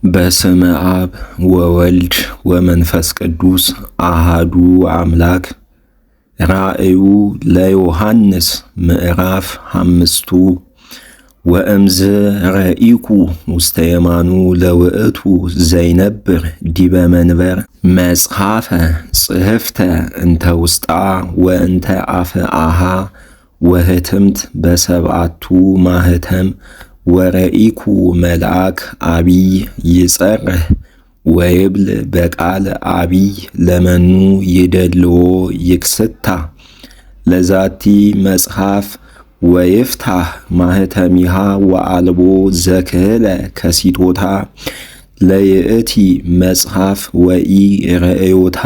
በስመ አብ ወወልድ ወመንፈስ ቅዱስ አሃዱ አምላክ። ራእዩ ለዮሐንስ ምዕራፍ 5 ወእምዝ ረኢኩ ውስተ የማኑ ለውእቱ ዘይነብር ዲበ መንበር መጽሐፈ ጽሕፍተ እንተ ውስጣ ወእንተ አፍአሃ ወህትምት በሰብዓቱ ማህተም ወረኢኩ መልአክ አቢይ ይጸርህ ወይብል በቃል አቢይ ለመኑ ይደልዎ ይክስታ ለዛቲ መጽሐፍ ወይፍታህ ማህተሚሃ ወአልቦ ዘክህለ ከሲቶታ ለይእቲ መጽሐፍ ወኢ ረእዮታ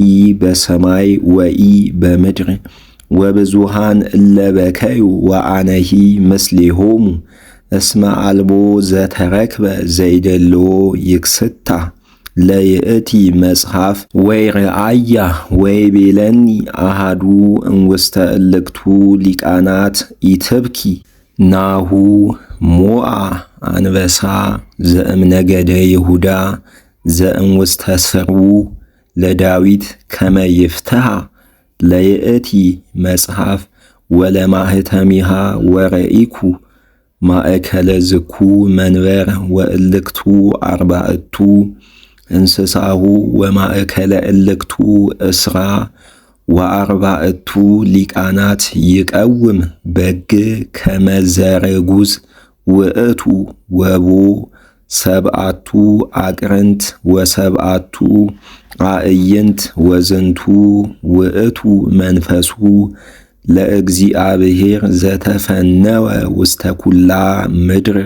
ኢ በሰማይ ወኢ በምድር ወብዙሃን እለበከዩ ወአነሂ ምስሌሆሙ እስመ አልቦ ዘተረክበ ዘይደልዎ ይክስታ ለይእቲ መጽሐፍ ወይርአያ ወይቤለኒ አሃዱ እምውስተ እልክቱ ሊቃናት ኢትብኪ ናሁ ሞአ አንበሳ ዘእምነገደ ይሁዳ ዘእምውስተ ስርዉ ለዳዊት ከመ ይፍትሐ ለይእቲ መጽሐፍ ወለማህተሚሃ ወረኢኩ ማእከለ ዝኩ መንበር ወእልክቱ አርባዕቱ እንስሳሁ ወማእከለ እልክቱ እስራ ወአርባዕቱ ሊቃናት ይቀውም በግ ከመ ዘርጉዝ ውእቱ ወቦ ሰብዓቱ አቅርንት ወሰብዓቱ አዕይንት ወዝንቱ ውእቱ መንፈሱ ለእግዚአብሔር ዘተፈነወ ውስተ ኩላ ምድር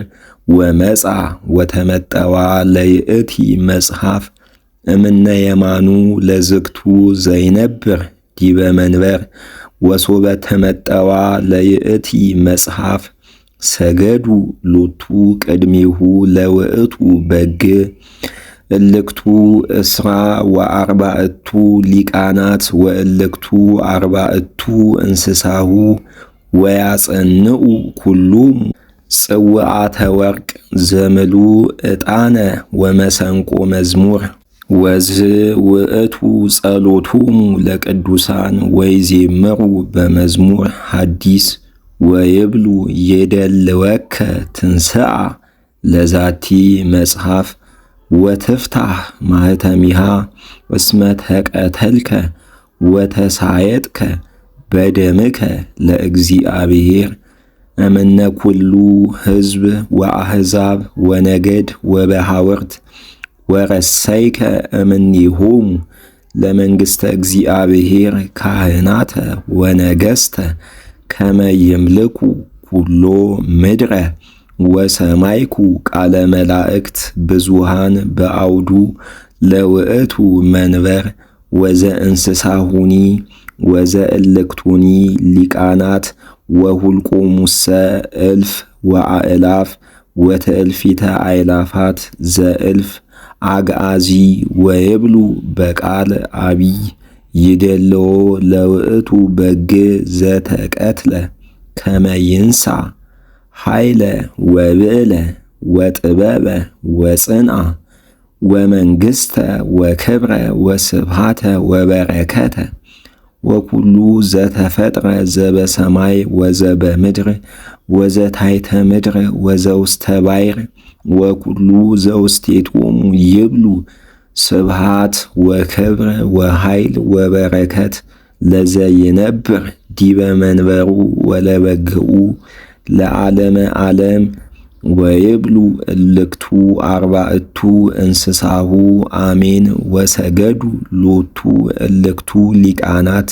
ወመጻ ወተመጠዋ ለይእቲ መጽሐፍ እምነ የማኑ ለዝግቱ ዘይነብር ዲበ መንበር ወሶበ ተመጠዋ ለይእቲ መጽሐፍ ሰገዱ ሎቱ ቅድሚሁ ለውእቱ በግ እልክቱ እስራ ወአርባዕቱ ሊቃናት ወእልክቱ አርባዕቱ እንስሳሁ ወያጸንዑ ኩሉም ጽውዓተ ወርቅ ዘምሉ ዕጣነ ወመሰንቆ መዝሙር ወዝ ውእቱ ጸሎቶሙ ለቅዱሳን ወይዜምሩ በመዝሙር ሐዲስ ወይብሉ የደልወከ ትንሣ ለዛቲ መጽሐፍ ወትፍታህ ማህተሚሃ እስመ ተቀተልከ ወተሳየጥከ በደምከ ለእግዚአብሔር እምነ ኩሉ ሕዝብ ወአሕዛብ ወነገድ ወበሃወርት ወረሰይከ እምኔሆሙ ለመንግሥተ እግዚአብሔር ካህናተ ወነገሥተ ከመ ይምልኩ ኩሎ ምድረ ወሰማይኩ ቃለ መላእክት ብዙሃን በአውዱ ለውእቱ መንበር ወዘእንስሳሁኒ ወዘእልክቱኒ ሊቃናት ወሁልቆሙሰ እልፍ ወአእላፍ ወተእልፊተ አእላፋት ዘእልፍ አግዓዚ ወይብሉ በቃል አቢይ ይደልዎ ለውእቱ በግ ዘተቀትለ ከመ ይንሣ ኃይለ ወብዕለ ወጥበበ ወጽንዓ ወመንግሥተ ወክብረ ወስብሃተ ወበረከተ ወኩሉ ዘተፈጥረ ዘበሰማይ ወዘበምድር ወዘታሕተ ምድር ወዘውስተ ባሕር ወኩሉ ዘውስቴቶሙ ይብሉ ስብሃት ወክብር ወኃይል ወበረከት ለዘይነብር ዲበ መንበሩ ወለበግኡ ለዓለመ ዓለም ወይብሉ እልክቱ አርባዕቱ እንስሳሁ አሜን ወሰገዱ ሎቱ እልክቱ ሊቃናት